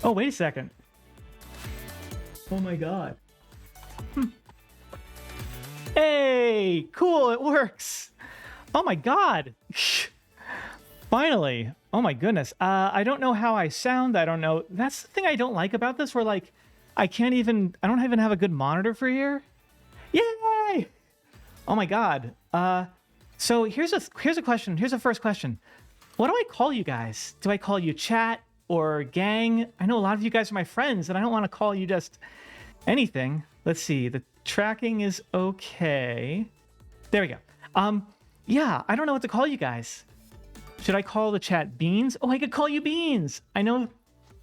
Oh, wait a second. Oh my god. Hey, cool, it works. Oh my god. Finally. Oh my goodness. I don't know how I sound. I don't know. That's the thing I don't like about this, where like I don't even have a good monitor for here. Yay! Oh my god. So here's a question. Here's the first question. What do I call you guys? Do I call you chat or gang? I know a lot of you guys are my friends, and I don't want to call you just anything. Let's see. The tracking is okay. There we go. Yeah, I don't know what to call you guys. Should I call the chat Beans? Oh, I could call you Beans. I know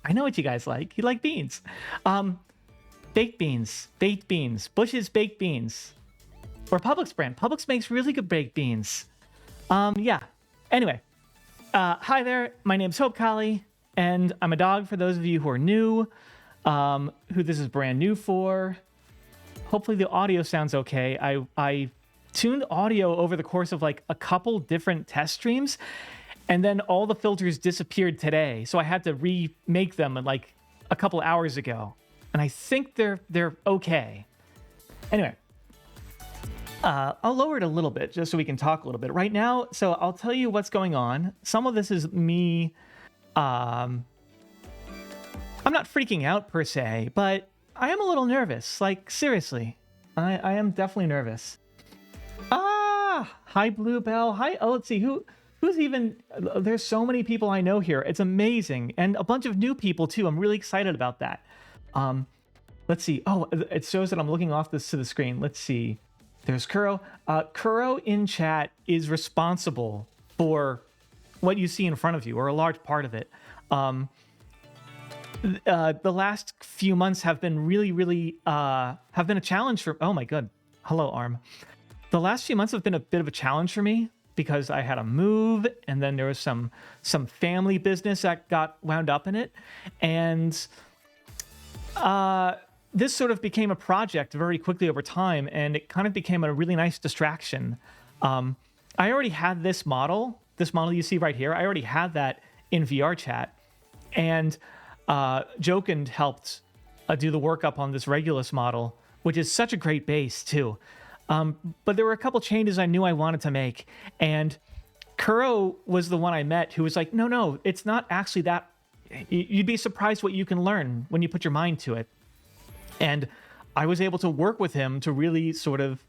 what you guys like. You like beans. Baked beans, Bush's baked beans, or Publix brand. Publix makes really good baked beans. Yeah. Anyway, hi there. My name's Hope Collie, and I'm a dog for those of you who are new, who this is brand new for. Hopefully the audio sounds okay. I tuned audio over the course of like a couple different test streams, and then all the filters disappeared today. So I had to remake them like a couple hours ago. And I think they're okay. Anyway, I'll lower it a little bit just so we can talk a little bit right now. So I'll tell you what's going on. Some of this is me. I'm not freaking out per se, but I am a little nervous. Like seriously, I am definitely nervous. Hi Bluebell. Hi. Oh, let's see who's even. There's so many people I know here. It's amazing, and a bunch of new people too. I'm really excited about that. Let's see. Oh, it shows that I'm looking off to the screen. Let's see. There's Kuro. Kuro in chat is responsible for what you see in front of you, or a large part of it. The last few months have been really have been a challenge for. Oh my god. Hello, Arm. The last few months have been a bit of a challenge for me because I had a move, and then there was some family business that got wound up in it, and this sort of became a project very quickly over time, and it kind of became a really nice distraction. I already had this model you see right here. I already had that in VR chat, and Jokend helped do the workup on this Regulus model, which is such a great base too. But there were a couple changes I knew I wanted to make, and Kuro was the one I met who was like, no, it's not actually that. You'd be surprised what you can learn when you put your mind to it. And I was able to work with him to really sort of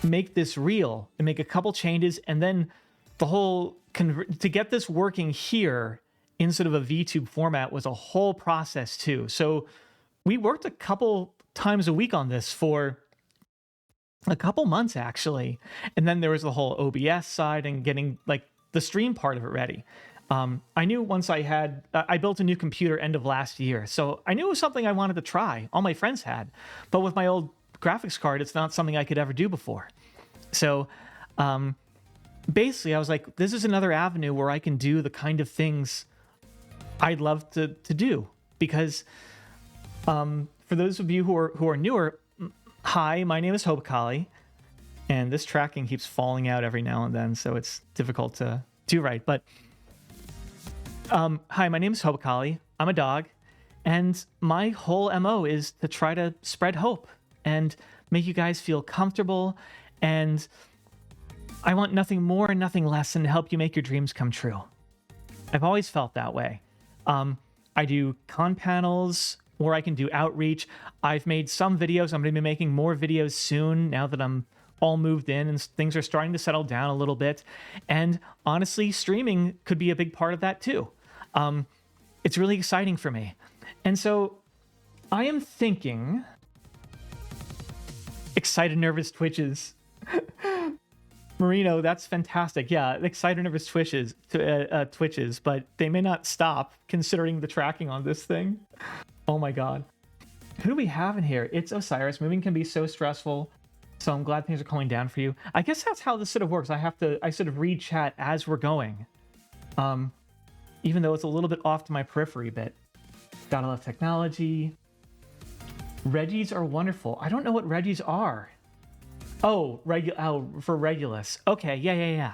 make this real and make a couple changes. And then the whole, to get this working here in sort of a VTube format was a whole process too. So we worked a couple times a week on this for a couple months actually. And then there was the whole OBS side and getting like the stream part of it ready. I knew once I built a new computer end of last year, so I knew it was something I wanted to try. All my friends had, but with my old graphics card, it's not something I could ever do before. So basically I was like, this is another avenue where I can do the kind of things I'd love to do, because for those of you who are newer, hi, my name is Hope Collie, and this tracking keeps falling out every now and then, so it's difficult to do right, but hi, my name is Hope Collie. I'm a dog, and my whole MO is to try to spread hope and make you guys feel comfortable, and I want nothing more and nothing less than to help you make your dreams come true. I've always felt that way. I do con panels, or I can do outreach. I've made some videos. I'm going to be making more videos soon now that I'm all moved in and things are starting to settle down a little bit. And honestly, streaming could be a big part of that too. It's really exciting for me. And so I am thinking excited, nervous twitches. Marino, that's fantastic. Yeah, excited, nervous twitches, but they may not stop considering the tracking on this thing. Oh my God. Who do we have in here? It's Osiris. Moving can be so stressful. So I'm glad things are calming down for you. I guess that's how this sort of works. I sort of read chat as we're going. Even though it's a little bit off to my periphery bit. Gotta love technology. Reggies are wonderful. I don't know what Reggies are. Oh, for Regulus. Okay, yeah.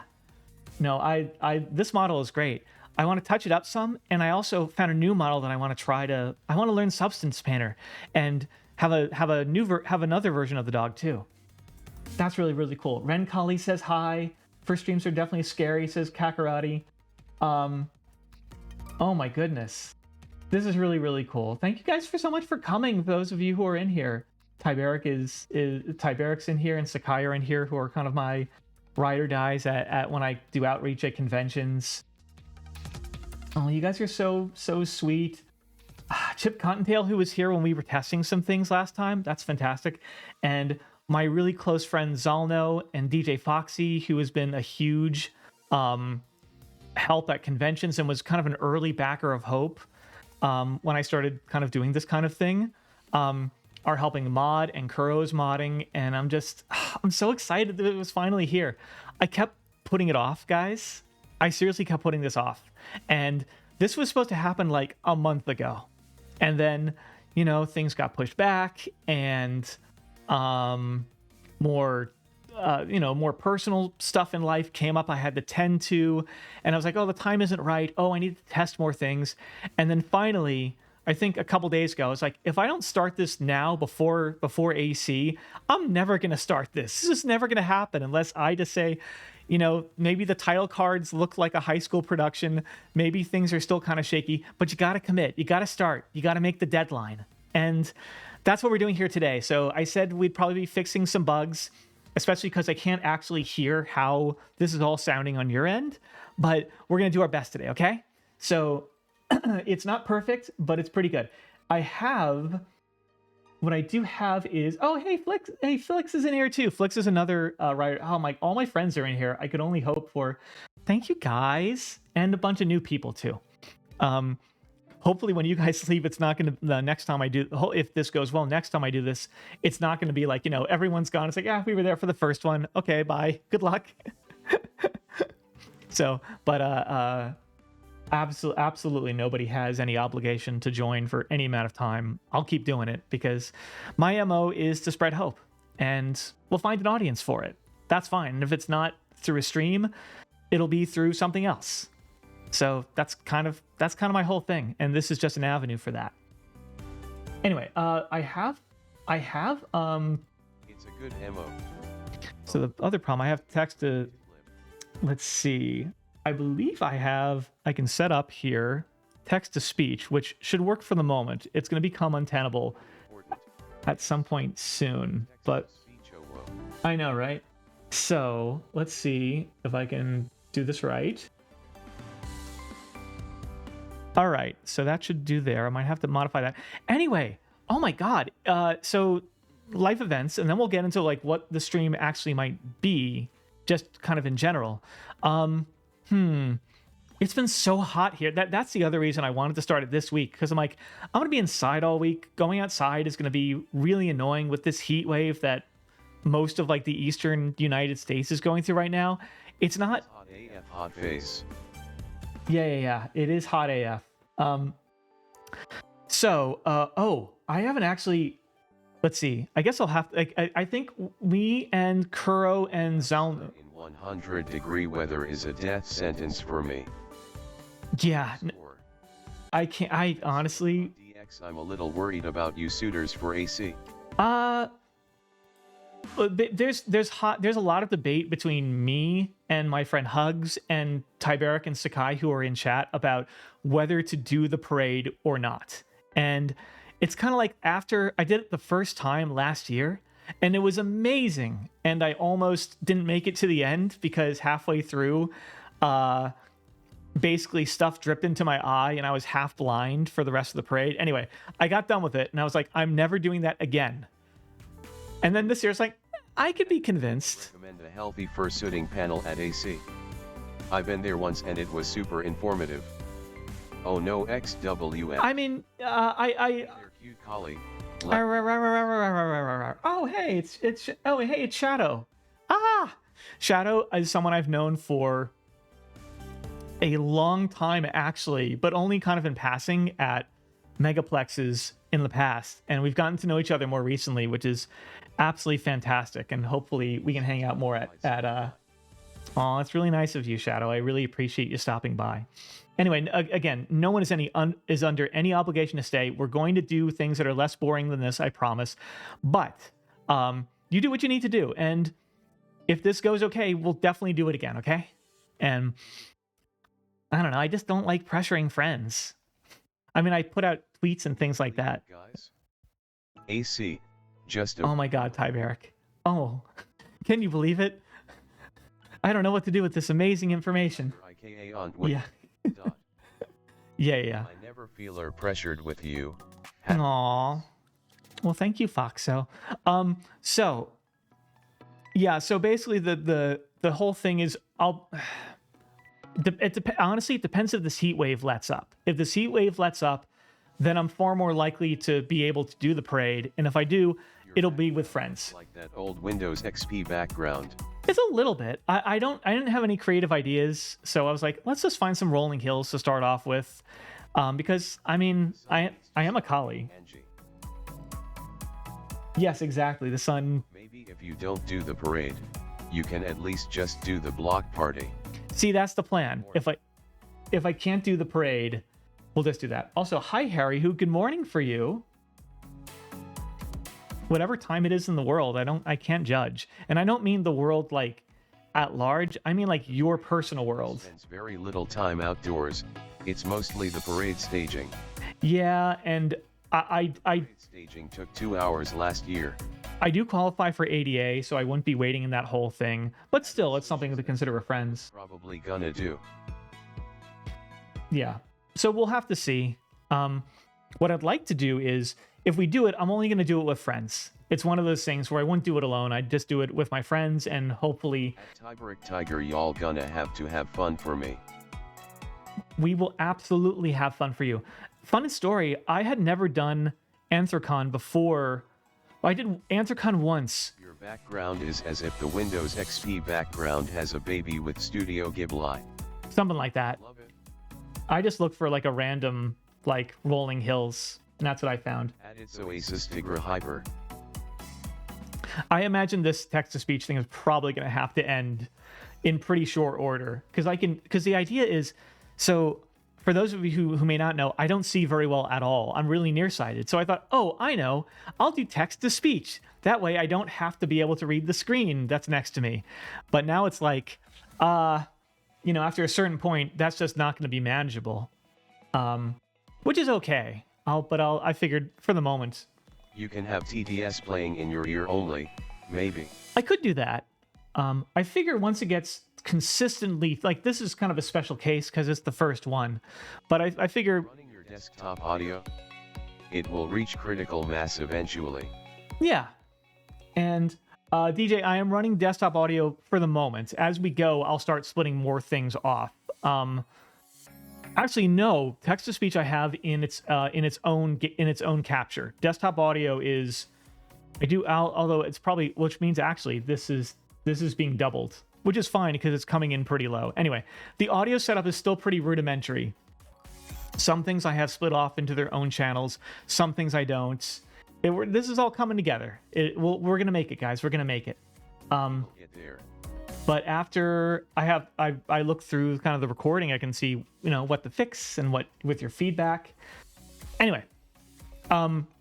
No, this model is great. I want to touch it up some, and I also found a new model that I want to try to. I want to learn Substance Painter and have another version of the dog too. That's really, really cool. Ren Kali says hi. First streams are definitely scary, says Kakarati. Oh my goodness. This is really, really cool. Thank you guys so much for coming. Those of you who are in here. Tyberic's in here and Sakai are in here, who are kind of my ride or dies at when I do outreach at conventions. Oh, you guys are so sweet. Chip Cottontail, who was here when we were testing some things last time, that's fantastic. And my really close friend Zalno and DJ Foxy, who has been a huge help at conventions and was kind of an early backer of Hope when I started kind of doing this kind of thing, are helping mod, and Kuro's modding, and I'm so excited that it was finally here. I kept putting it off, guys. I seriously kept putting this off. And this was supposed to happen like a month ago. And then, you know, things got pushed back, and more personal stuff in life came up I had to tend to. And I was like, oh, the time isn't right. Oh, I need to test more things. And then finally, I think a couple days ago, I was like, if I don't start this now before AC, I'm never going to start this. This is never going to happen unless I just say, you know, maybe the title cards look like a high school production. Maybe things are still kind of shaky, but you got to commit. You got to start. You got to make the deadline. And that's what we're doing here today. So I said we'd probably be fixing some bugs, especially because I can't actually hear how this is all sounding on your end, but we're going to do our best today, okay? So it's not perfect, but it's pretty good. What I do have is, oh, hey, Flix. Hey, Flix is in here too. Flix is another writer. Oh, all my friends are in here. I could only hope for. Thank you, guys. And a bunch of new people too. Hopefully when you guys leave, it's not going to, the next time I do, if this goes well, next time I do this, it's not going to be like, you know, everyone's gone. It's like, yeah, we were there for the first one. Okay, bye. Good luck. So, but, absolutely nobody has any obligation to join for any amount of time. I'll keep doing it because my MO is to spread hope, and we'll find an audience for it. That's fine. And if it's not through a stream, it'll be through something else. So that's kind of my whole thing, and this is just an avenue for that. Anyway, I have it's a good MO. So the other problem, I have text to, let's see. I believe I can set up here text to speech, which should work for the moment. It's going to become untenable at some point soon, but I know, right? So let's see if I can do this right. All right, so that should do there. I might have to modify that. Anyway, oh my God. So life events, and then we'll get into like what the stream actually might be, just kind of in general. It's been so hot here. That's the other reason I wanted to start it this week, because I'm like, I'm gonna be inside all week. Going outside is gonna be really annoying with this heat wave that most of like the eastern United States is going through right now. It's not hot AF, hot face. Yeah. It is hot AF. I haven't actually. Let's see. I guess I'll have to. I think we and Kuro and Zalno. 100-degree weather is a death sentence for me. Yeah, I can't. I honestly. DX, I'm a little worried about you suitors for AC. There's a lot of debate between me and my friend Hugs and Tyberic and Sakai, who are in chat, about whether to do the parade or not. And it's kind of like after I did it the first time last year, and it was amazing, and I almost didn't make it to the end because halfway through, basically stuff dripped into my eye and I was half blind for the rest of the parade. Anyway, I got done with it and I was like, I'm never doing that again. And then this year it's like, I could be convinced. Recommend a healthy fursuiting panel at AC. I've been there once and it was super informative. Oh no, XWF. I mean, They're cute collie. Oh hey, it's Shadow. Shadow is someone I've known for a long time actually, but only kind of in passing at megaplexes in the past, and we've gotten to know each other more recently, which is absolutely fantastic, and hopefully we can hang out more at oh, that's really nice of you, Shadow. I really appreciate you stopping by. Anyway, again, no one is under any obligation to stay. We're going to do things that are less boring than this, I promise. But you do what you need to do, and if this goes okay, we'll definitely do it again, okay? And I don't know, I just don't like pressuring friends. I mean, I put out tweets and things like that. Guys, AC, just Oh my God, Tyberic. Oh, can you believe it? I don't know what to do with this amazing information. IKA on Yeah. Yeah. I never feel or pressured with you. Aw. Well, thank you, Foxo. So yeah, so basically the whole thing is honestly, it depends if this heat wave lets up. If this heat wave lets up, then I'm far more likely to be able to do the parade, and if I do, it'll be with friends. Like that old Windows XP background. It's a little bit. I didn't have any creative ideas, so I was like, let's just find some rolling hills to start off with, because I mean, I am a collie. Angie. Yes, exactly. The sun. Maybe if you don't do the parade, you can at least just do the block party. See, that's the plan. If I can't do the parade, we'll just do that. Also, hi Harry, who good morning for you. Whatever time it is in the world, I can't judge. And I don't mean the world like at large. I mean like your personal world. Spends very little time outdoors. It's mostly the parade staging. Yeah, and Parade staging took 2 hours last year. I do qualify for ADA, so I wouldn't be waiting in that whole thing. But still, it's something to consider with friends. Probably gonna do. Yeah. So we'll have to see. What I'd like to do is, if we do it, I'm only going to do it with friends. It's one of those things where I wouldn't do it alone. I'd just do it with my friends, and hopefully... At Tyberic Tiger, y'all gonna have to have fun for me. We will absolutely have fun for you. Fun story, I had never done Anthrocon before. I did Anthrocon once. Your background is as if the Windows XP background has a baby with Studio Ghibli. Something like that. Love it. I just looked for like a random, like, rolling hills, and that's what I found. At its Oasis Tigra Hyper. I imagine this text-to-speech thing is probably going to have to end in pretty short order, because the idea is, so for those of you who may not know, I don't see very well at all. I'm really nearsighted. So I thought, oh, I know, I'll do text-to-speech. That way I don't have to be able to read the screen that's next to me. But now it's like, you know, after a certain point, that's just not going to be manageable, which is okay. I figured for the moment, You can have TTS playing in your ear only, maybe. I could do that. I figure once it gets consistently, like, this is kind of a special case because it's the first one, but I figure, Running your desktop audio, it will reach critical mass eventually. yeah. And DJ, I am running desktop audio for the moment. As we go, I'll start splitting more things off. Actually, no, text-to-speech I have in its own capture. Desktop audio is, although it's probably, which means actually this is being doubled, which is fine because it's coming in pretty low. Anyway, the audio setup is still pretty rudimentary. Some things I have split off into their own channels. Some things I don't. This is all coming together. We're gonna make it, guys. We're gonna make it. We'll get there. But after I look through kind of the recording, I can see, you know, what to fix and what with your feedback. Anyway,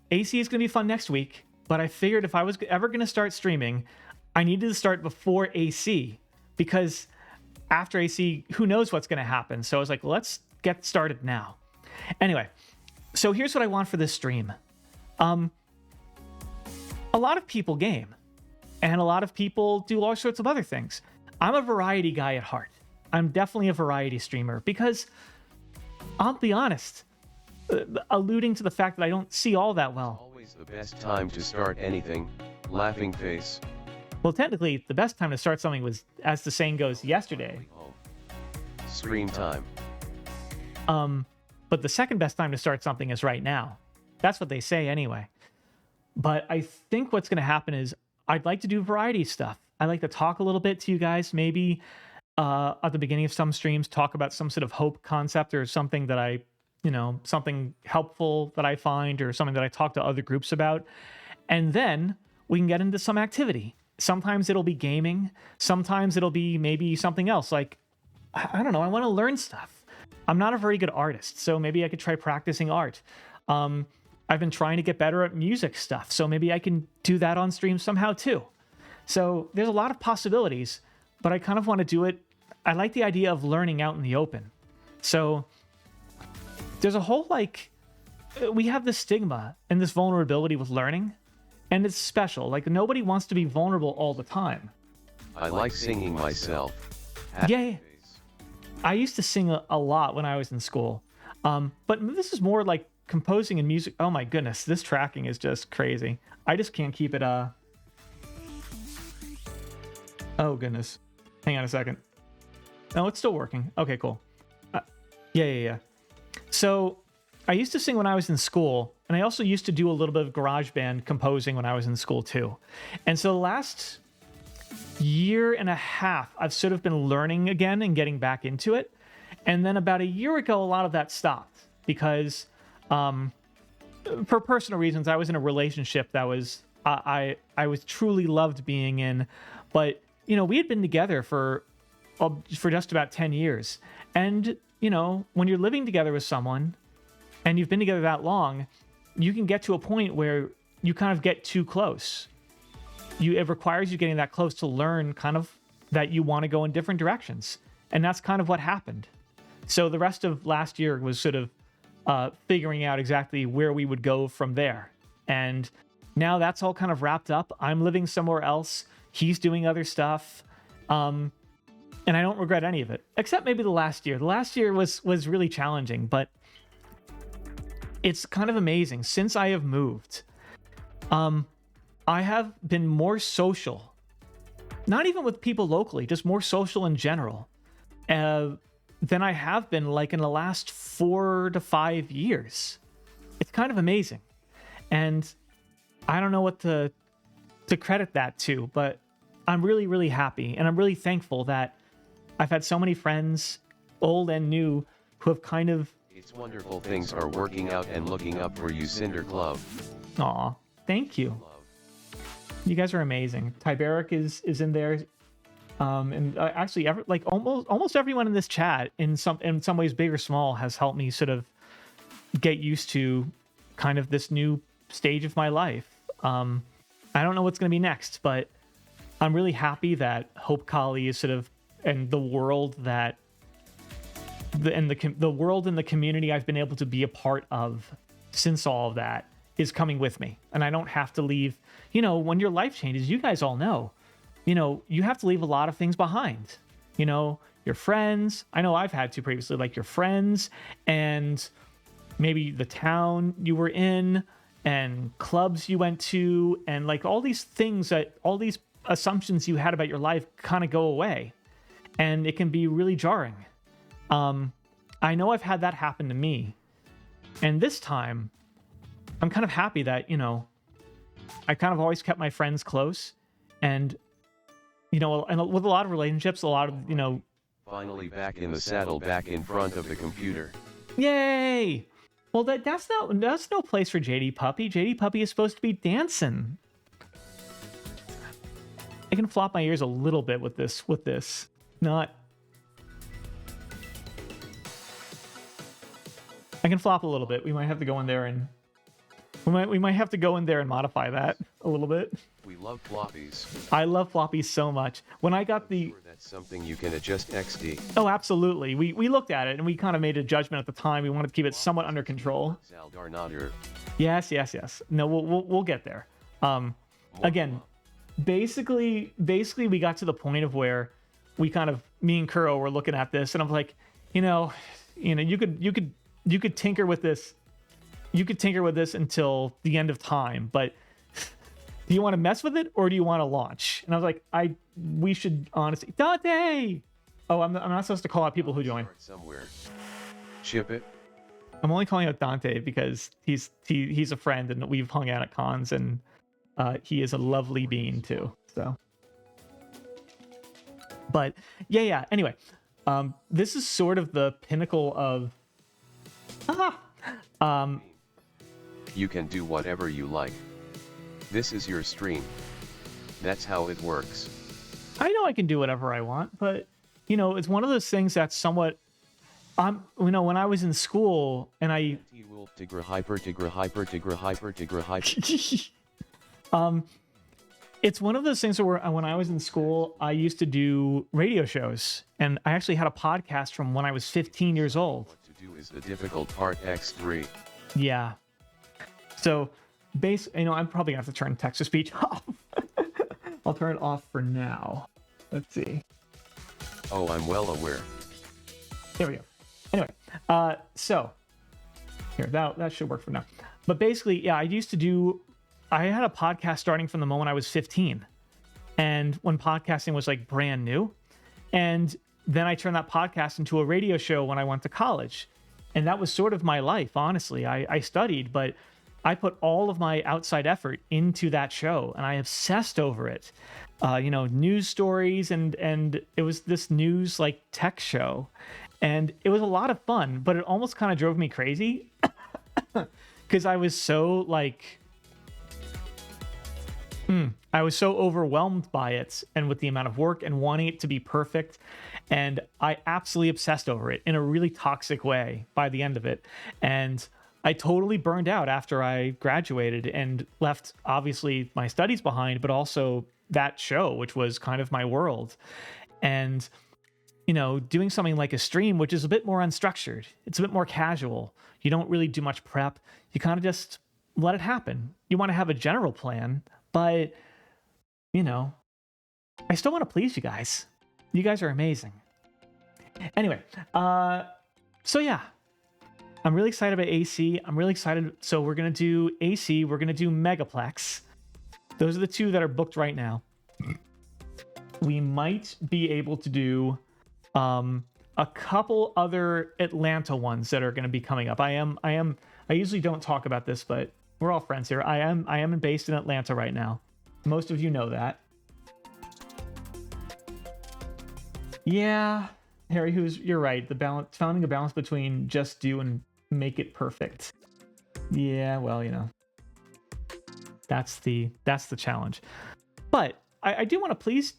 AC is gonna be fun next week. But I figured if I was ever gonna start streaming, I needed to start before AC, because after AC, who knows what's gonna happen. So I was like, let's get started now. Anyway, so here's what I want for this stream. A lot of people game, and a lot of people do all sorts of other things. I'm a variety guy at heart. I'm definitely a variety streamer because, I'll be honest, alluding to the fact that I don't see all that well. Always the best time to start anything, laughing face. Well, technically, the best time to start something was, as the saying goes, yesterday. Stream time. But the second best time to start something is right now. That's what they say anyway. But I think what's going to happen is I'd like to do variety stuff. I'd like to talk a little bit to you guys, maybe at the beginning of some streams, talk about some sort of hope concept or something that something helpful that I find or something that I talk to other groups about. And then we can get into some activity. Sometimes it'll be gaming. Sometimes it'll be maybe something else. Like, I don't know, I want to learn stuff. I'm not a very good artist, so maybe I could try practicing art. I've been trying to get better at music stuff, so maybe I can do that on stream somehow too. So there's a lot of possibilities, but I kind of want to do it. I like the idea of learning out in the open. So there's a whole, like, we have this stigma and this vulnerability with learning, and it's special. Like, nobody wants to be vulnerable all the time. I like singing myself. Yeah. I used to sing a lot when I was in school. But this is more like composing and music. Oh my goodness, this tracking is just crazy. I just can't keep it. Oh goodness. Hang on a second. No, it's still working. Okay, cool. Yeah. So I used to sing when I was in school, and I also used to do a little bit of GarageBand composing when I was in school too. And so the last year and a half, I've sort of been learning again and getting back into it. And then about a year ago, a lot of that stopped because for personal reasons, I was in a relationship that was I was truly loved being in, but we had been together for just about 10 years. And when you're living together with someone and you've been together that long, you can get to a point where you kind of get too close. It requires you getting that close to learn kind of that you want to go in different directions. And that's kind of what happened. So the rest of last year was sort of figuring out exactly where we would go from there. And now that's all kind of wrapped up. I'm living somewhere else. He's doing other stuff. And I don't regret any of it, except maybe the last year. The last year was really challenging, but it's kind of amazing. Since I have moved, I have been more social, not even with people locally, just more social in general, than I have been like in the last 4 to 5 years. It's kind of amazing. And I don't know what to credit that to, but I'm really, really happy. And I'm really thankful that I've had so many friends, old and new, who have kind of... It's wonderful things are working out and looking up for you, Cinder Club. Aw, thank you. You guys are amazing. Tiberic is in there, and actually, almost everyone in this chat, in some ways, big or small, has helped me sort of get used to kind of this new stage of my life. I don't know what's going to be next, but I'm really happy that Hope Collie is sort of, and the world that the world and the community I've been able to be a part of since all of that is coming with me, and I don't have to leave. When your life changes, you guys all know, you have to leave a lot of things behind. Your friends. I know I've had to previously, like your friends, and maybe the town you were in, and clubs you went to, and like all these things all these assumptions you had about your life kind of go away, and it can be really jarring. I know I've had that happen to me, and this time I'm kind of happy that, I kind of always kept my friends close, and, and with a lot of relationships, a lot of, Finally back in the saddle, back in front of the computer. Yay! Well, that's no place for JD Puppy. JD Puppy is supposed to be dancing. I can flop my ears a little bit with this. Not... I can flop a little bit. We might have to go in there and... We might have to go in there and modify that a little bit. We love floppies. I love floppies so much. When I got the... That's something you can adjust XD. Oh, absolutely. We looked at it and we kind of made a judgment at the time. We wanted to keep it somewhat under control. Yes. No, we'll get there. Again, basically we got to the point of where we kind of, me and Kuro were looking at this, and I'm like, you could tinker with this. You could tinker with this until the end of time, but do you want to mess with it or do you want to launch? And I was like, we should honestly... Dante! Oh, I'm not supposed to call out people who join. Somewhere. Ship it. I'm only calling out Dante because he's a friend and we've hung out at cons, and he is a lovely being too. So, but yeah. Anyway, this is sort of the pinnacle of... You can do whatever you like. This is your stream. That's how it works. I know I can do whatever I want, but, it's one of those things that's somewhat When I was in school and I, T-Wolf Tigra Hyper Tigra Hyper Tigra Hyper Tigra Hyper. it's one of those things where when I was in school, I used to do radio shows, and I actually had a podcast from when I was 15 years old. What to do is the difficult part X3. Yeah. So, I'm probably gonna have to turn text-to-speech off. I'll turn it off for now. Let's see. Oh, I'm well aware. There we go. Anyway, so here, that should work for now. But basically, yeah, I had a podcast starting from the moment I was 15, and when podcasting was like brand new, and then I turned that podcast into a radio show when I went to college, and that was sort of my life. Honestly, I studied, but I put all of my outside effort into that show, and I obsessed over it. News stories, and it was this news like tech show, and it was a lot of fun, but it almost kind of drove me crazy because I was so overwhelmed by it and with the amount of work and wanting it to be perfect. And I absolutely obsessed over it in a really toxic way by the end of it. And I totally burned out after I graduated and left, obviously, my studies behind, but also that show, which was kind of my world. And, doing something like a stream, which is a bit more unstructured, it's a bit more casual. You don't really do much prep. You kind of just let it happen. You want to have a general plan, but, I still want to please you guys. You guys are amazing. Anyway, so yeah, I'm really excited about AC. I'm really excited. So we're going to do AC. We're going to do Megaplex. Those are the two that are booked right now. We might be able to do a couple other Atlanta ones that are going to be coming up. I usually don't talk about this, but we're all friends here. I am based in Atlanta right now. Most of you know that. Yeah, Harry, you're right. Finding a balance between just do and make it perfect. Yeah, well, that's the challenge. But I do want to please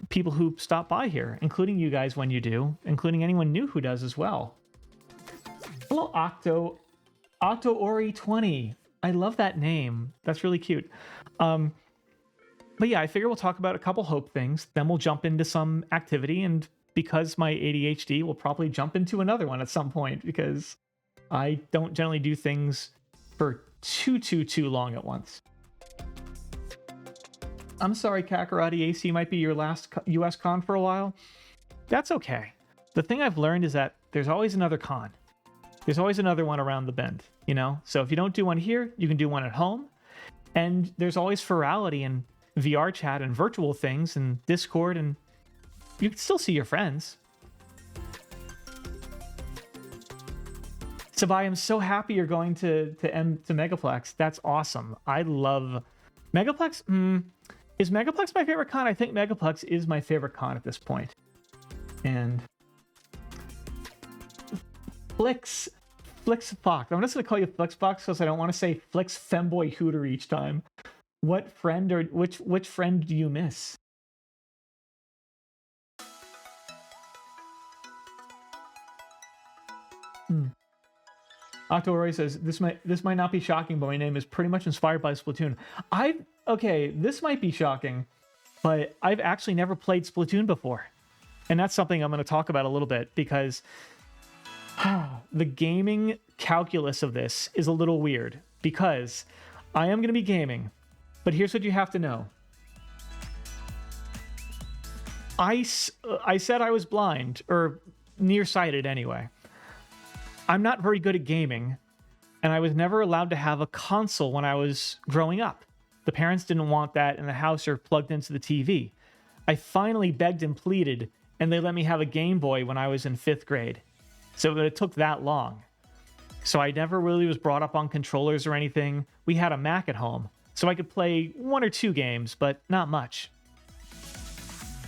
people who stop by here, including you guys when you do, including anyone new who does as well. Hello, Octo Ori 20. I love that name. That's really cute. But yeah, I figure we'll talk about a couple Hope things, then we'll jump into some activity, and because my ADHD, we'll probably jump into another one at some point, because I don't generally do things for too long at once. I'm sorry, Kakarate, AC might be your last US con for a while. That's okay. The thing I've learned is that there's always another con. There's always another one around the bend, So if you don't do one here, you can do one at home. And there's always virality in VR chat and virtual things and Discord, and you can still see your friends. Sabai, I'm so happy you're going to Megaplex. That's awesome. I love Megaplex. Is Megaplex my favorite con? I think Megaplex is my favorite con at this point. And Flix Fox. I'm just gonna call you Flix Fox because I don't want to say Flix Femboy Hooter each time. What friend or which friend do you miss? Octoroi says this might not be shocking, but my name is pretty much inspired by Splatoon. This might be shocking, but I've actually never played Splatoon before, and that's something I'm going to talk about a little bit, because the gaming calculus of this is a little weird, because I am going to be gaming, but here's what you have to know. I said I was blind, or nearsighted anyway. I'm not very good at gaming, and I was never allowed to have a console when I was growing up. The parents didn't want that in the house or plugged into the TV. I finally begged and pleaded, and they let me have a Game Boy when I was in 5th grade. So it took that long. So I never really was brought up on controllers or anything. We had a Mac at home, so I could play 1 or 2 games, but not much.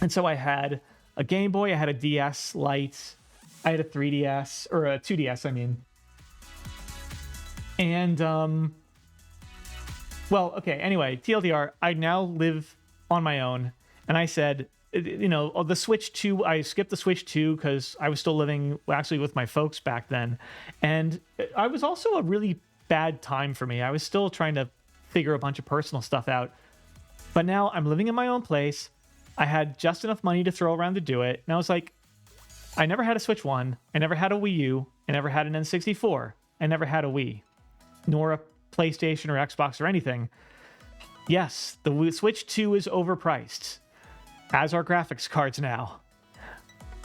And so I had a Game Boy, I had a DS Lite, I had a 3DS, or a 2DS, I mean. And, anyway, TLDR, I now live on my own, and I said, the Switch 2, I skipped the Switch 2 because I was still living actually with my folks back then. And I was also a really bad time for me. I was still trying to figure a bunch of personal stuff out. But now I'm living in my own place. I had just enough money to throw around to do it. And I was like, I never had a Switch 1. I never had a Wii U. I never had an N64. I never had a Wii, nor a PlayStation or Xbox or anything. Yes, the Switch 2 is overpriced, as are graphics cards now.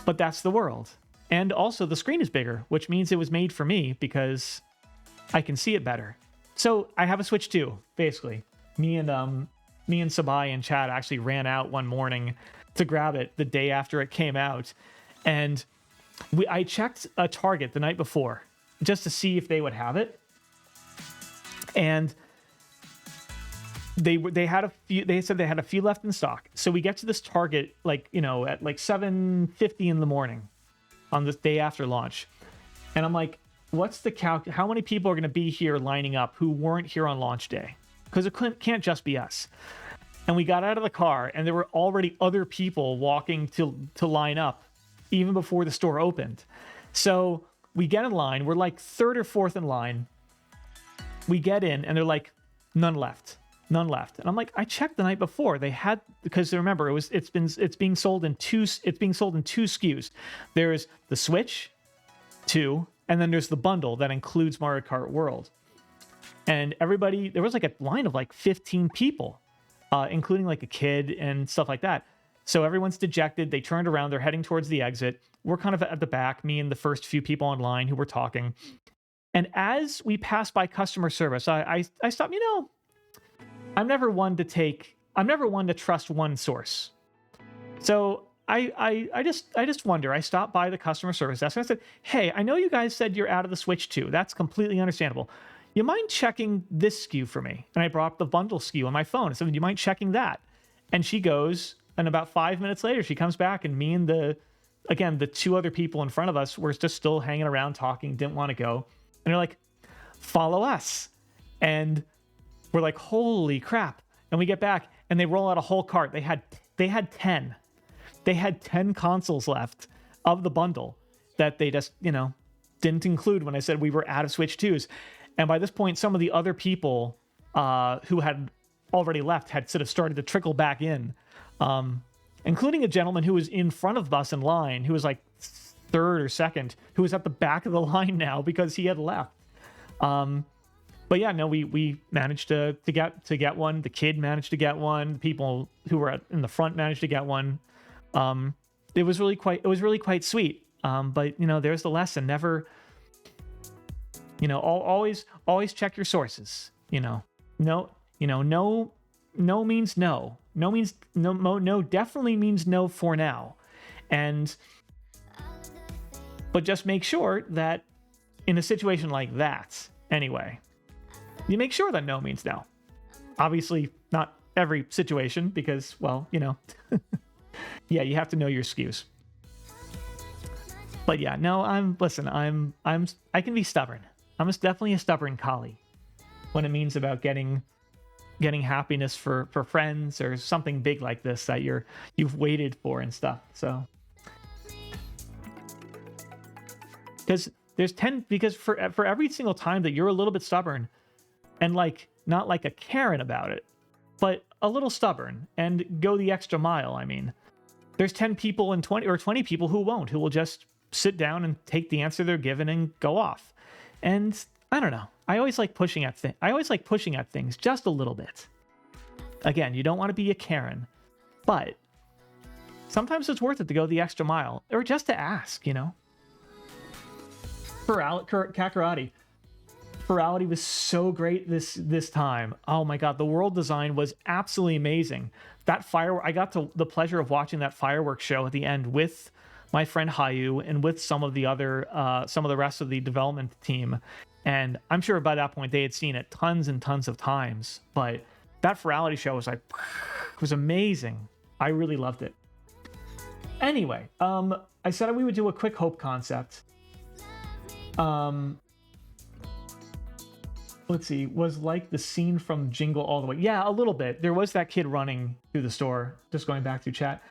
But that's the world. And also the screen is bigger, which means it was made for me because I can see it better. So I have a Switch 2, basically. Me and Sabai and Chad actually ran out one morning to grab it the day after it came out. And I checked a Target the night before just to see if they would have it. And they had a few. They said they had a few left in stock. So we get to this Target at like 7:50 in the morning on this day after launch, and I'm like, "What's the calc? How many people are going to be here lining up who weren't here on launch day? Because it can't just be us." And we got out of the car, and there were already other people walking to line up, even before the store opened. So we get in line. We're like third or fourth in line. We get in, and they're like, "None left." None left. And I'm like, I checked the night before. They had, because remember, it's being sold in two SKUs. There's the Switch 2, and then there's the bundle that includes Mario Kart World. And everybody, there was like a line of like 15 people, including like a kid and stuff like that. So everyone's dejected. They turned around. They're heading towards the exit. We're kind of at the back, me and the first few people online who were talking. And as we pass by customer service, I stopped, I'm never one to trust one source. So I just wonder. I stopped by the customer service desk and I said, "Hey, I know you guys said you're out of the Switch 2. That's completely understandable. You mind checking this SKU for me?" And I brought up the bundle SKU on my phone. I said, "Do you mind checking that?" And she goes, and about 5 minutes later, she comes back, and me and the two other people in front of us were just still hanging around talking, didn't want to go. And they're like, "Follow us." And we're like, holy crap. And we get back and they roll out a whole cart. They had 10. They had 10 consoles left of the bundle that they just, didn't include when I said we were out of Switch 2s. And by this point, some of the other people who had already left had sort of started to trickle back in, including a gentleman who was in front of us in line, who was like third or second, who was at the back of the line now because he had left. But yeah, no, we managed to get one. The kid managed to get one. The people who were in the front managed to get one. It was really quite sweet. But there's the lesson. Never, always check your sources. No means no. No means no definitely means no for now. But just make sure that in a situation like that, anyway, you make sure that no means no. Obviously, not every situation because, well, yeah, you have to know your SKUs. But yeah, no, I can be stubborn. I'm definitely a stubborn collie when it means about getting happiness for friends or something big like this that you've waited for and stuff. So because for every single time that you're a little bit stubborn and like not like a Karen about it, but a little stubborn and go the extra mile, I mean, there's 10 people and 20 people who will just sit down and take the answer they're given and go off. And I don't know. I always like pushing at things just a little bit. Again, you don't want to be a Karen, but sometimes it's worth it to go the extra mile or just to ask, Kakarati. Virality was so great this time. Oh my god, the world design was absolutely amazing. I got the pleasure of watching that fireworks show at the end with my friend Hayu and with some of the rest of the development team. And I'm sure by that point they had seen it tons and tons of times. But that virality show was amazing. I really loved it. Anyway, I said we would do a quick Hope concept. let's see, was like the scene from Jingle All the Way. Yeah, a little bit. There was that kid running through the store. Just going back through chat.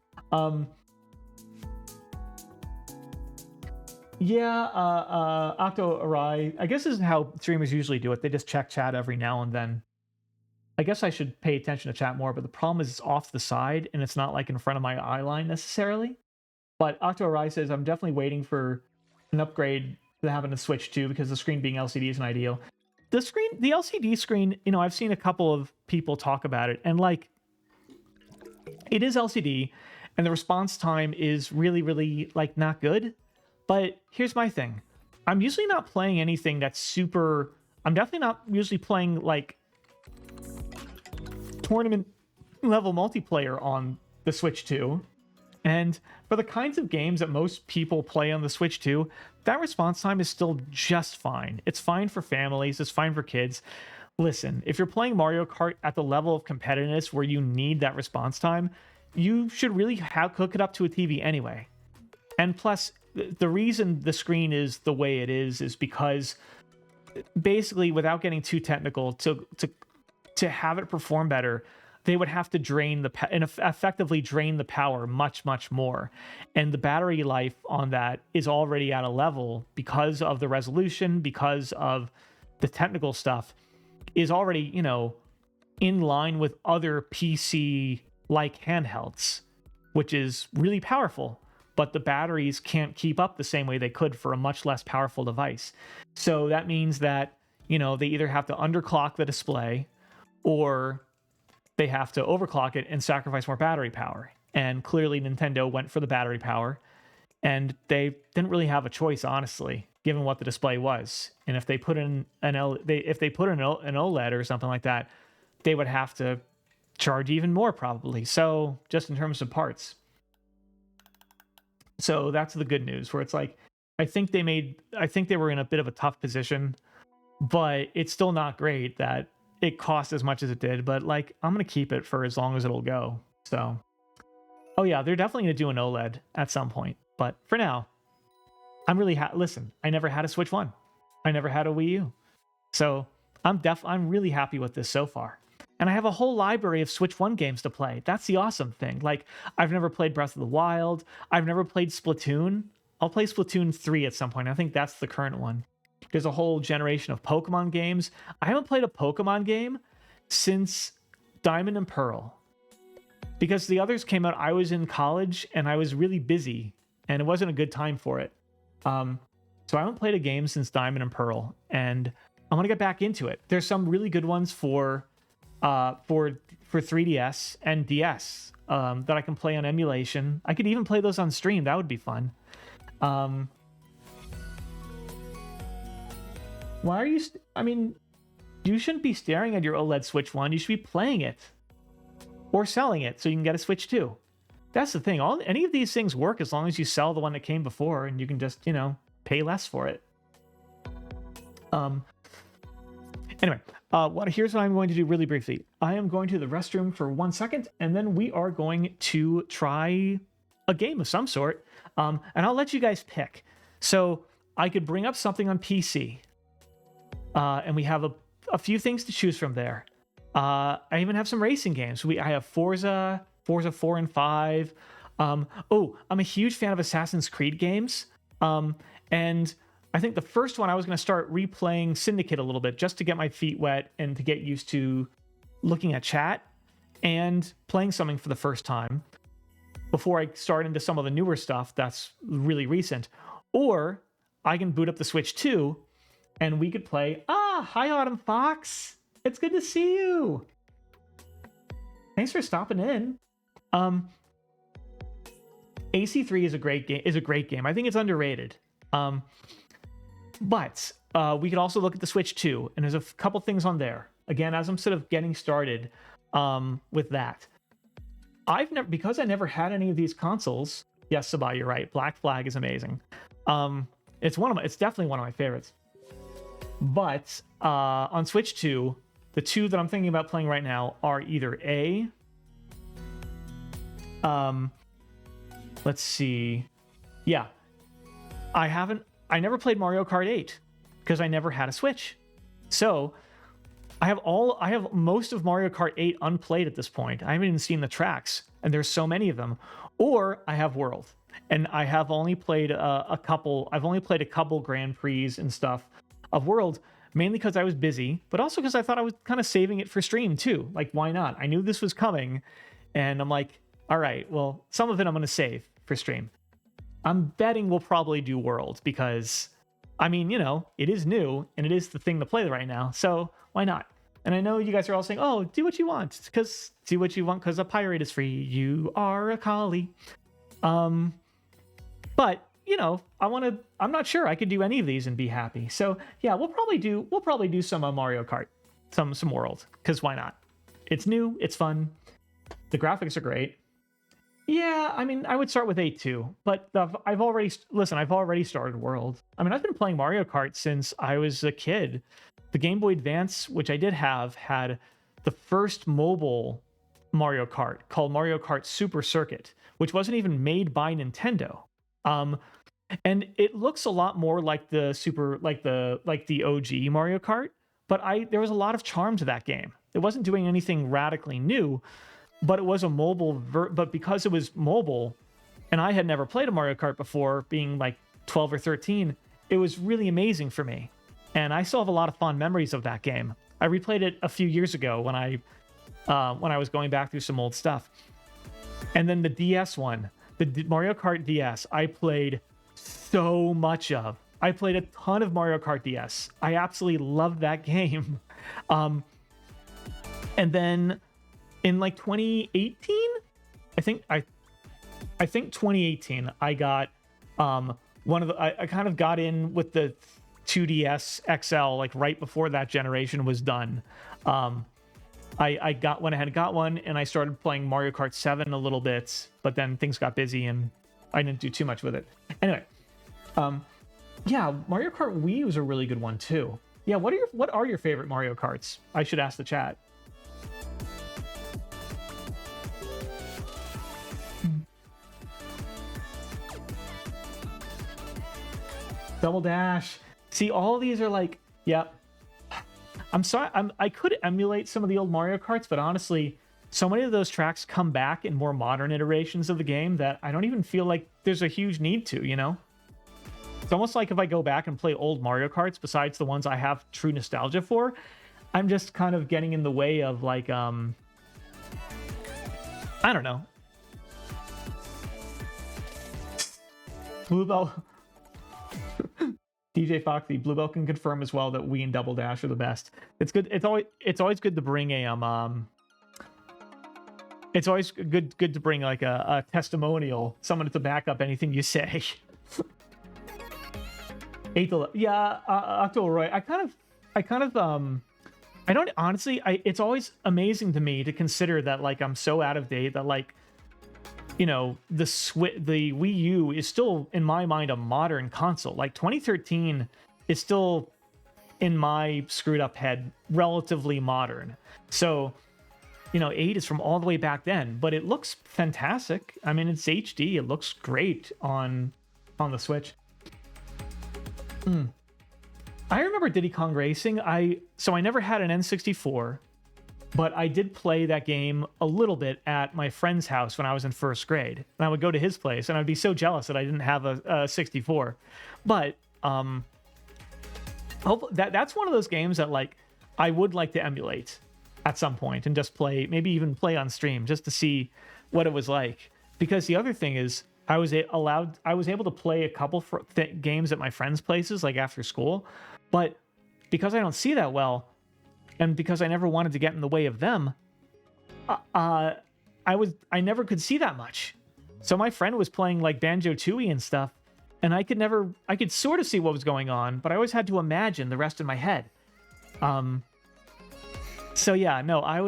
Yeah, Octo Arai. I guess this is how streamers usually do it. They just check chat every now and then. I guess I should pay attention to chat more, but the problem is it's off to the side and it's not like in front of my eye line necessarily. But Octo Arai says, I'm definitely waiting for an upgrade to having a Switch 2 because the screen being LCD isn't ideal. The LCD screen, you know, I've seen a couple of people talk about it, and like, it is LCD, and the response time is really, really like not good. But here's my thing: I'm usually not playing anything that's super. I'm definitely not usually playing like tournament level multiplayer on the Switch 2. And for the kinds of games that most people play on the Switch 2, that response time is still just fine. It's fine for families, it's fine for kids. Listen, if you're playing Mario Kart at the level of competitiveness where you need that response time, you should really hook it up to a TV anyway. And plus, the reason the screen is the way it is because basically, without getting too technical, to have it perform better, they would have to effectively drain the power much, much more. And the battery life on that is already at a level because of the resolution, because of the technical stuff, is already, you know, in line with other PC-like handhelds, which is really powerful. But the batteries can't keep up the same way they could for a much less powerful device. So that means that, you know, they either have to underclock the display or they have to overclock it and sacrifice more battery power. And clearly Nintendo went for the battery power, and they didn't really have a choice, honestly, given what the display was. And if they put in an OLED or something like that, they would have to charge even more probably. So just in terms of parts. So that's the good news, where it's like, I think they were in a bit of a tough position, but it's still not great that it cost as much as it did. But like, I'm going to keep it for as long as it'll go. So, oh yeah, they're definitely going to do an OLED at some point. But for now, I'm really listen, I never had a Switch 1. I never had a Wii U. So I'm really happy with this so far. And I have a whole library of Switch 1 games to play. That's the awesome thing. Like, I've never played Breath of the Wild. I've never played Splatoon. I'll play Splatoon 3 at some point. I think that's the current one. There's a whole generation of Pokemon games. I haven't played a Pokemon game since Diamond and Pearl. Because the others came out, I was in college and I was really busy and it wasn't a good time for it. So I haven't played a game since Diamond and Pearl, and I want to get back into it. There's some really good ones for 3DS and DS that I can play on emulation. I could even play those on stream. That would be fun. Why are you... I mean, you shouldn't be staring at your OLED Switch 1. You should be playing it. Or selling it so you can get a Switch 2. That's the thing. Any of these things work as long as you sell the one that came before and you can just, you know, pay less for it. Anyway, here's what I'm going to do really briefly. I am going to the restroom for 1 second, and then we are going to try a game of some sort. And I'll let you guys pick. So I could bring up something on PC. And we have a few things to choose from there. I even have some racing games. I have Forza 4 and 5. I'm a huge fan of Assassin's Creed games. And I think the first one I was going to start replaying Syndicate a little bit just to get my feet wet and to get used to looking at chat and playing something for the first time before I start into some of the newer stuff that's really recent. Or I can boot up the Switch 2 and we could play. Hi, Autumn Fox. It's good to see you. Thanks for stopping in. AC3 is a great game. I think it's underrated. But we could also look at the Switch 2, and there's a couple things on there. Again, as I'm sort of getting started with that. Because I never had any of these consoles. Yes, Sabai, you're right. Black Flag is amazing. It's definitely one of my favorites. But on Switch 2, the two that I'm thinking about playing right now are either let's see. Yeah. I never played Mario Kart 8 because I never had a Switch. So I have most of Mario Kart 8 unplayed at this point. I haven't even seen the tracks, and there's so many of them. Or I have World, and I have only played a couple. I've only played a couple Grand Prix and stuff of World, mainly because I was busy, but also because I thought I was kind of saving it for stream too. Like, why not? I knew this was coming, and I'm like, all right, well, some of it I'm going to save for stream. I'm betting we'll probably do World because, I mean, it is new and it is the thing to play right now. So why not? And I know you guys are all saying, oh, do what you want, because a pirate is free. You are a collie. But I'm not sure I could do any of these and be happy. So yeah, we'll probably do some Mario Kart, some World, because why not? It's new, it's fun. The graphics are great. Yeah, I mean, I would start with 8 too, but I've already started World. I mean, I've been playing Mario Kart since I was a kid. The Game Boy Advance, which I did have, had the first mobile Mario Kart called Mario Kart Super Circuit, which wasn't even made by Nintendo. And it looks a lot more like the OG Mario Kart, but there was a lot of charm to that game. It wasn't doing anything radically new, but it was a mobile but because it was mobile and I had never played a Mario Kart before, being like 12 or 13, it was really amazing for me. And I still have a lot of fond memories of that game. I replayed it a few years ago when I was going back through some old stuff. And then the DS one, the Mario Kart DS, I played so much of. I played a ton of Mario Kart DS. I absolutely loved that game. And then in like 2018, I think 2018, I got I kind of got in with the 2DS XL like right before that generation was done. I got one and I started playing Mario Kart 7 a little bit, but then things got busy and I didn't do too much with it. Anyway, yeah, Mario Kart Wii was a really good one too. Yeah, what are your favorite Mario Karts? I should ask the chat. Double Dash. See, all of these are like, yeah. I'm sorry, I could emulate some of the old Mario Karts, but honestly, so many of those tracks come back in more modern iterations of the game that I don't even feel like there's a huge need to, It's almost like if I go back and play old Mario Karts, besides the ones I have true nostalgia for, I'm just kind of getting in the way of like, I don't know. Bluebell. DJ Foxy, Bluebell can confirm as well that Wii and Double Dash are the best. It's good. It's always good to bring a It's always good to bring like a testimonial, someone to back up anything you say. Yeah, Octoroy. I don't honestly. It's always amazing to me to consider that like I'm so out of date that like, the Wii U is still in my mind a modern console. Like 2013 is still in my screwed up head relatively modern. So 8 is from all the way back then, but it looks fantastic. I mean, it's HD. It looks great on the Switch. I remember Diddy Kong Racing. I never had an N64, but I did play that game a little bit at my friend's house when I was in first grade. And I would go to his place, and I'd be so jealous that I didn't have a 64. But that's one of those games that like I would like to emulate at some point and just play, maybe even play on stream just to see what it was like. Because the other thing is, I was able to play a couple games at my friends' places like after school, but because I don't see that well, and because I never wanted to get in the way of them, I never could see that much. So my friend was playing like Banjo-Tooie and stuff, and I could sort of see what was going on, but I always had to imagine the rest in my head. So yeah, no, I'm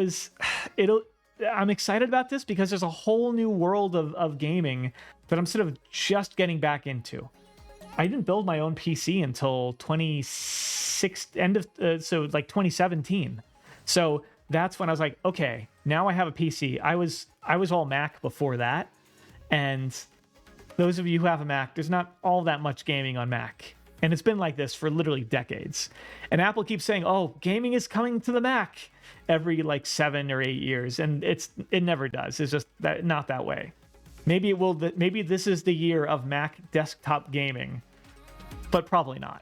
excited about this because there's a whole new world of gaming that I'm sort of just getting back into. I didn't build my own PC until 2017. So that's when I was like, okay, now I have a PC. I was all Mac before that. And those of you who have a Mac, there's not all that much gaming on Mac. And it's been like this for literally decades. And Apple keeps saying, "Oh, gaming is coming to the Mac," every like 7 or 8 years, and it never does. It's just not that way. Maybe it will. Maybe this is the year of Mac desktop gaming, but probably not.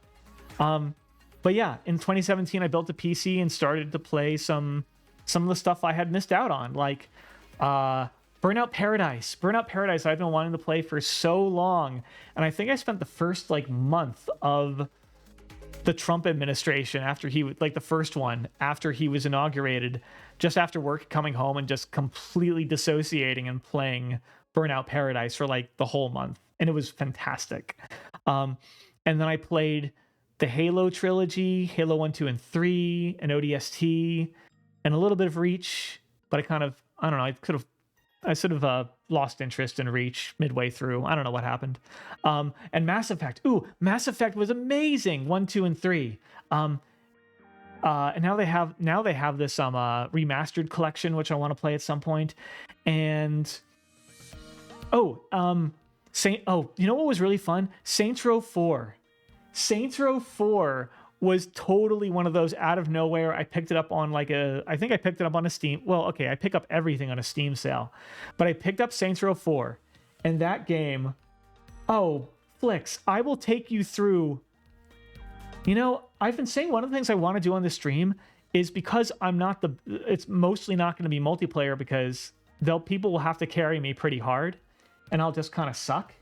But yeah, in 2017, I built a PC and started to play some of the stuff I had missed out on, like Burnout Paradise. Burnout Paradise I've been wanting to play for so long, and I think I spent the first like month of the Trump administration, after he like the first one after he was inaugurated, just after work, coming home and just completely dissociating and playing Burnout Paradise for like the whole month, and it was fantastic. And then I played the Halo trilogy, Halo 1, 2, and 3, and ODST, and a little bit of Reach, but I don't know, I sort of lost interest in Reach midway through. I don't know what happened. And Mass Effect. Ooh, Mass Effect was amazing. 1, 2, and 3. And now they have this remastered collection, which I want to play at some point. And you know what was really fun? Saints Row 4. Saints Row 4 was totally one of those out of nowhere. I picked it up on I think I picked it up on a Steam. Well, okay, I pick up everything on a Steam sale, but I picked up Saints Row 4, and that game, oh, Flix, I will take you through. You know, I've been saying one of the things I want to do on this stream is, because it's mostly not going to be multiplayer, because people will have to carry me pretty hard, and I'll just kind of suck.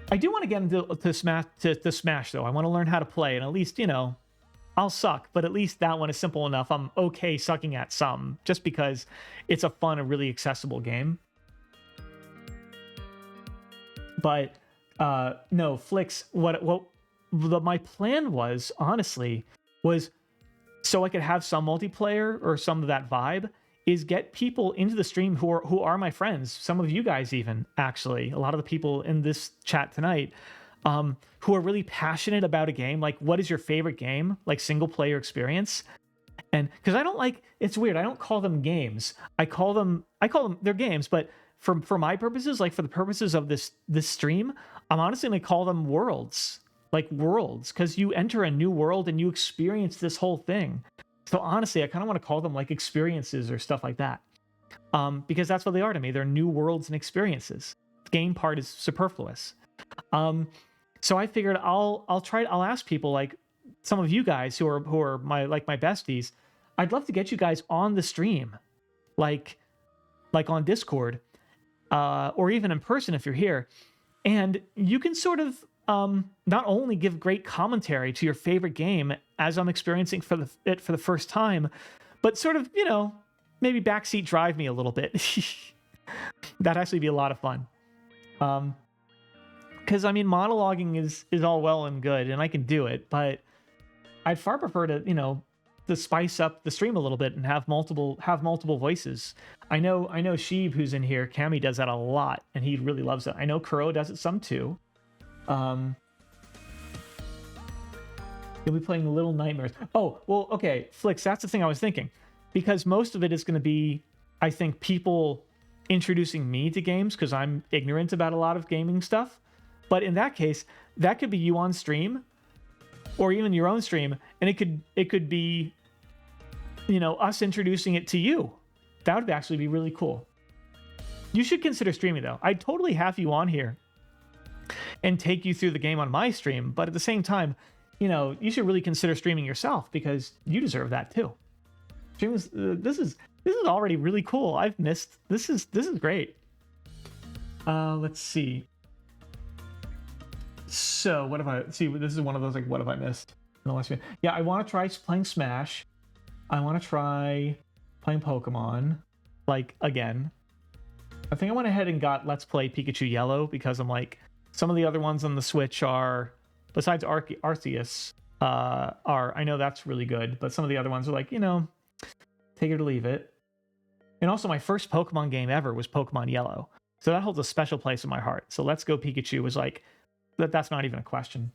I do want to get into Smash though. I want to learn how to play, and at least, you know, I'll suck, but at least that one is simple enough. I'm okay sucking at some, just because it's a fun and really accessible game. But no, Flix, my plan was, honestly, was so I could have some multiplayer or some of that vibe, is get people into the stream who are my friends, some of you guys even, actually, a lot of the people in this chat tonight, who are really passionate about a game. Like, what is your favorite game? Like, single player experience. And because it's weird, I don't call them games. I call them they're games, but for my purposes, like for the purposes of this stream, I'm honestly gonna call them worlds. Like worlds, because you enter a new world and you experience this whole thing. So honestly, I kind of want to call them like experiences or stuff like that, because that's what they are to me. They're new worlds and experiences. The game part is superfluous. So I figured I'll ask people, like some of you guys who are my besties. I'd love to get you guys on the stream, like on Discord, or even in person if you're here, and you can sort of not only give great commentary to your favorite game as I'm experiencing it for the first time, but sort of, you know, maybe backseat drive me a little bit. That'd actually be a lot of fun. Because I mean, monologuing is all well and good, and I can do it, but I'd far prefer to, you know, to spice up the stream a little bit and have multiple voices. I know Sheeb, who's in here, Cammy does that a lot, and he really loves it. I know Kuro does it some too. You'll be playing Little Nightmares. Oh, well, okay, Flix, that's the thing I was thinking. Because most of it is going to be, I think, people introducing me to games, because I'm ignorant about a lot of gaming stuff. But in that case, that could be you on stream, or even your own stream, and it could be, you know, us introducing it to you. That would actually be really cool. You should consider streaming, though. I'd totally have you on here and take you through the game on my stream, but at the same time, you know, you should really consider streaming yourself, because you deserve that too. This is already really cool. I've missed this is great. Let's see. So what have I see? This is one of those, like, what have I missed? Yeah, I want to try playing Smash. I want to try playing Pokemon, like, again. I think I went ahead and got Let's Play Pikachu Yellow, because I'm like, some of the other ones on the Switch are, besides Arceus, I know that's really good, but some of the other ones are like, you know, take it or leave it. And also, my first Pokemon game ever was Pokemon Yellow, so that holds a special place in my heart. So Let's Go Pikachu was like, that's not even a question.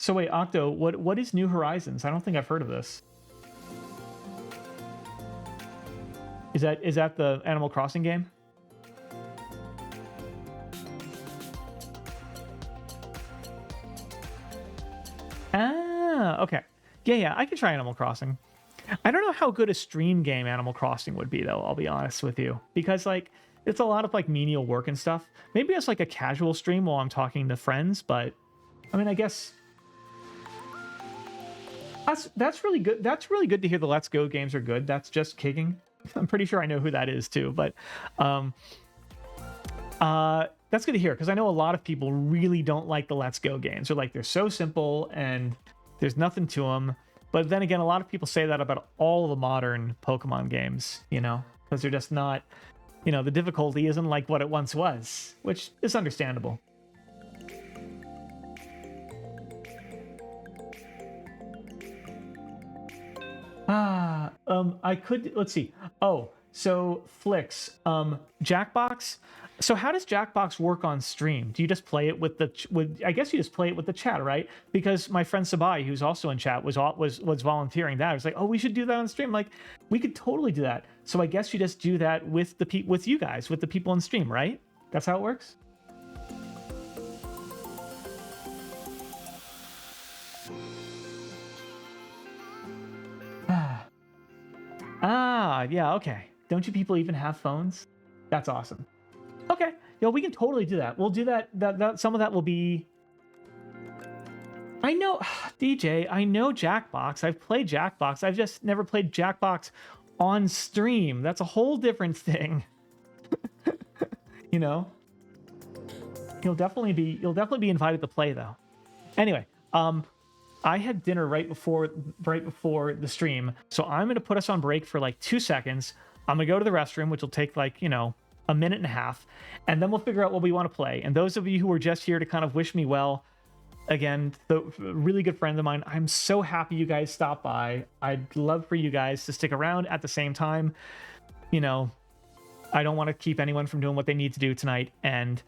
So wait, Octo, what is New Horizons? I don't think I've heard of this. Is that the Animal Crossing game? Ah, okay. Yeah, I could try Animal Crossing. I don't know how good a stream game Animal Crossing would be, though, I'll be honest with you. Because, like, it's a lot of, like, menial work and stuff. Maybe it's, like, a casual stream while I'm talking to friends, but, I mean, I guess... That's really good. That's really good to hear the Let's Go games are good. That's just kicking. I'm pretty sure I know who that is, too, but... that's good to hear, because I know a lot of people really don't like the Let's Go games. They're like, they're so simple, and there's nothing to them. But then again, a lot of people say that about all the modern Pokemon games, you know, because they're just not, you know, the difficulty isn't like what it once was, which is understandable. I could, let's see. Oh, so Flix, Jackbox. So how does Jackbox work on stream? Do you just play it with I guess you just play it with the chat, right? Because my friend Sabai, who's also in chat, was volunteering that. I was like, oh, we should do that on stream. Like, we could totally do that. So I guess you just do that with with you guys, with the people on stream, right? That's how it works. Yeah, okay. Don't you people even have phones? That's awesome. Okay, yo, we can totally do that. We'll do that. That some of that will be. I know, DJ. I know Jackbox. I've played Jackbox. I've just never played Jackbox on stream. That's a whole different thing. You know. You'll definitely be invited to play though. Anyway, I had dinner right before the stream, so I'm gonna put us on break for like 2 seconds. I'm gonna go to the restroom, which will take like, you know, a minute and a half, and then we'll figure out what we want to play. And those of you who are just here to kind of wish me well, again, the really good friend of mine, I'm so happy you guys stopped by. I'd love for you guys to stick around. At the same time, you know, I don't want to keep anyone from doing what they need to do tonight. And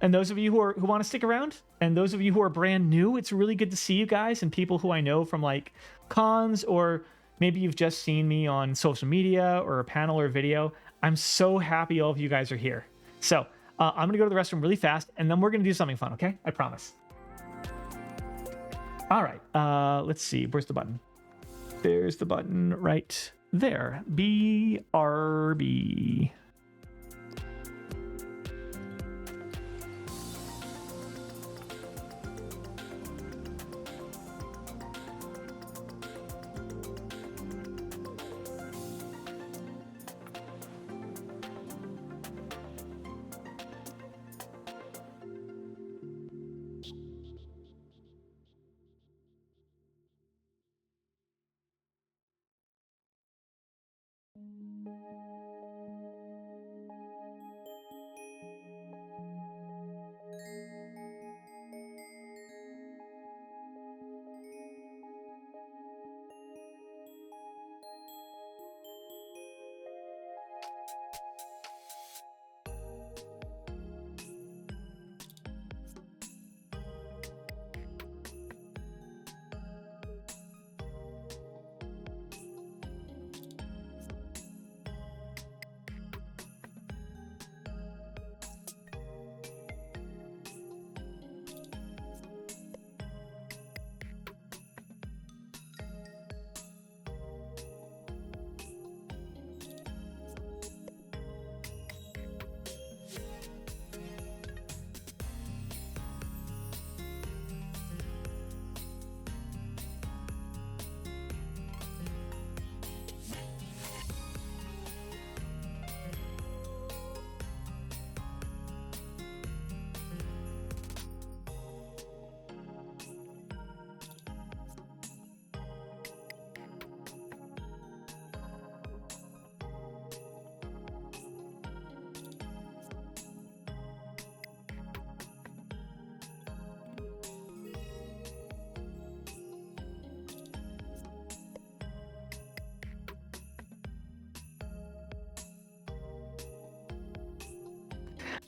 those of you who want to stick around, and those of you who are brand new, it's really good to see you guys, and people who I know from like cons, or maybe you've just seen me on social media or a panel or a video. I'm so happy all of you guys are here. So I'm gonna go to the restroom really fast, and then we're gonna do something fun, okay? I promise. All right, let's see, where's the button? There's the button right there, BRB.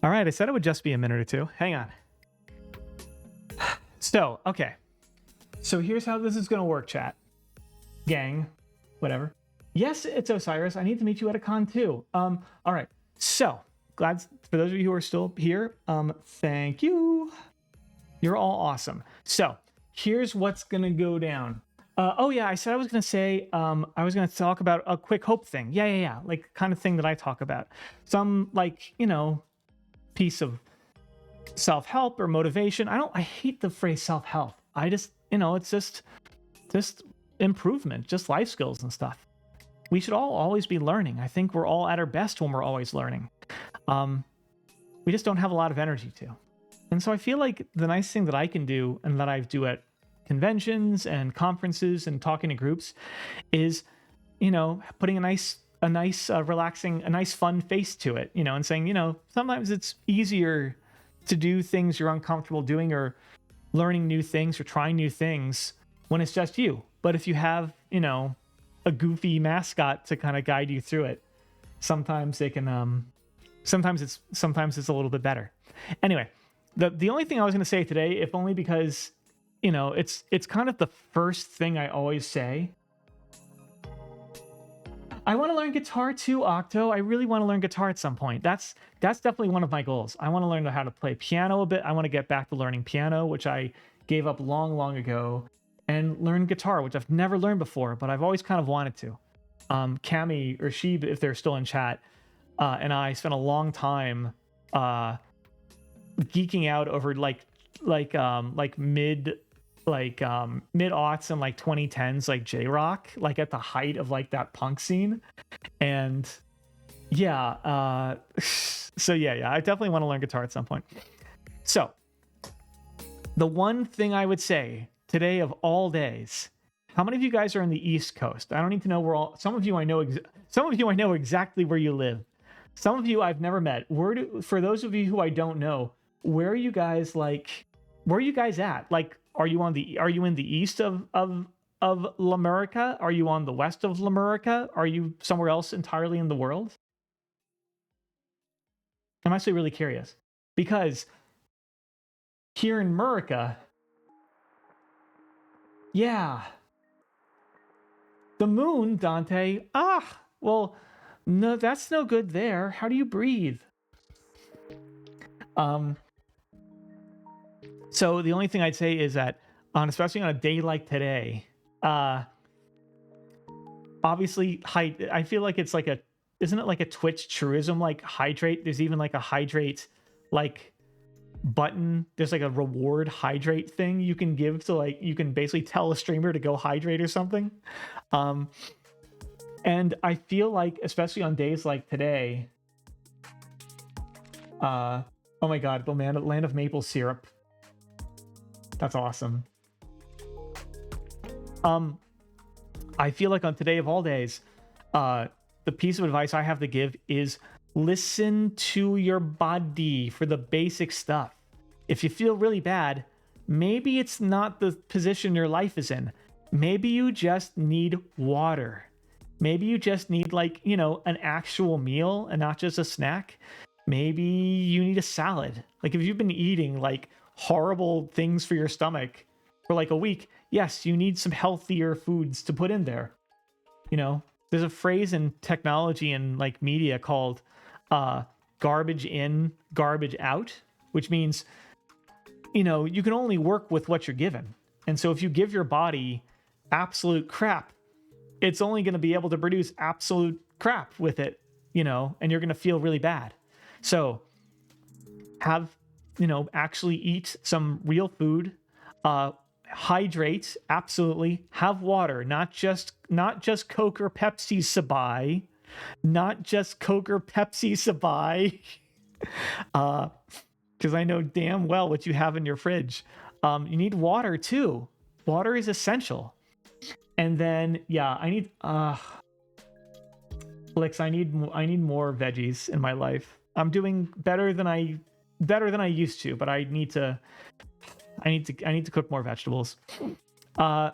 All right, I said it would just be a minute or two. Hang on. So, okay. So here's how this is going to work, chat. Gang, whatever. Yes, it's Osiris. I need to meet you at a con too. All right. So, glad for those of you who are still here. Thank you. You're all awesome. So, here's what's going to go down. Oh yeah, I said I was going to say I was going to talk about a quick hope thing. Yeah. Like kind of thing that I talk about. Some like, piece of self-help or motivation. I hate the phrase self-help. I just, it's just improvement, just life skills and stuff. We should all always be learning. I think we're all at our best when we're always learning. We just don't have a lot of energy to. And so I feel like the nice thing that I can do and that I do at conventions and conferences and talking to groups is, putting a nice relaxing, a nice fun face to it, and saying, sometimes it's easier to do things you're uncomfortable doing or learning new things or trying new things when it's just you. But if you have, a goofy mascot to kind of guide you through it, sometimes they can, sometimes it's a little bit better. Anyway, the only thing I was going to say today, if only because, it's kind of the first thing I always say. I want to learn guitar too, Octo. I really want to learn guitar at some point. That's definitely one of my goals. I want to learn how to play piano a bit. I want to get back to learning piano, which I gave up long ago, and learn guitar, which I've never learned before, but I've always kind of wanted to. Cami or Sheeb, if they're still in chat, and I spent a long time geeking out over mid-aughts and like 2010s like J-rock, like at the height of like that punk scene. And I definitely want to learn guitar at some point. So the one thing I would say today of all days, how many of you guys are in the East Coast? I don't need to know where all, some of you I know exactly where you live. Some of you I've never met. For those of you who I don't know, where are you guys at? Like, are you in the east of Lamerica? Are you on the west of Lamerica? Are you somewhere else entirely in the world? I'm actually really curious, because here in Murica, yeah, the moon, Dante. Well, no, that's no good there. How do you breathe? So the only thing I'd say is that, especially on a day like today, obviously, I feel like it's like isn't it like a Twitch truism, like hydrate? There's even like a hydrate, like button. There's like a reward hydrate thing you can give to, like, you can basically tell a streamer to go hydrate or something. And I feel like, especially on days like today, oh my God, the land of maple syrup. That's awesome. I feel like on today of all days, the piece of advice I have to give is listen to your body for the basic stuff. If you feel really bad, maybe it's not the position your life is in. Maybe you just need water. Maybe you just need, like, an actual meal and not just a snack. Maybe you need a salad. Like, if you've been eating like horrible things for your stomach for like a week, yes, you need some healthier foods to put in there. There's a phrase in technology and like media called garbage in, garbage out, which means, you can only work with what you're given. And so if you give your body absolute crap, it's only going to be able to produce absolute crap with it, and you're going to feel really bad. So actually eat some real food, hydrate, absolutely, have water, not just Coke or Pepsi Sabai, not just Coke or Pepsi Sabai, because I know damn well what you have in your fridge. You need water too. Water is essential. And then, I need, Flix, I need more veggies in my life. I'm doing better than I used to, but I need to cook more vegetables, and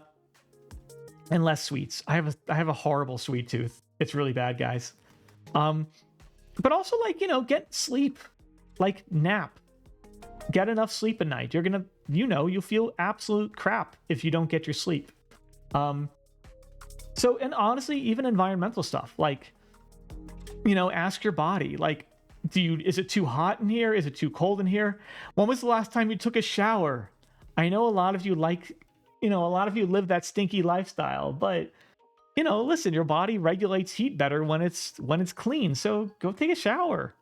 less sweets. I have a horrible sweet tooth. It's really bad, guys. But also, like, get sleep, like nap. Get enough sleep at night. You're gonna, you'll feel absolute crap if you don't get your sleep. So, and honestly, even environmental stuff, like, ask your body, like, is it too hot in here? Is it too cold in here? When was the last time you took a shower? I know a lot of you live that stinky lifestyle, but listen, your body regulates heat better when it's clean. So go take a shower.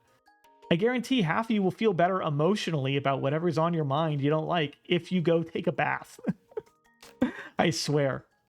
I guarantee half of you will feel better emotionally about whatever's on your mind you don't like if you go take a bath. I swear.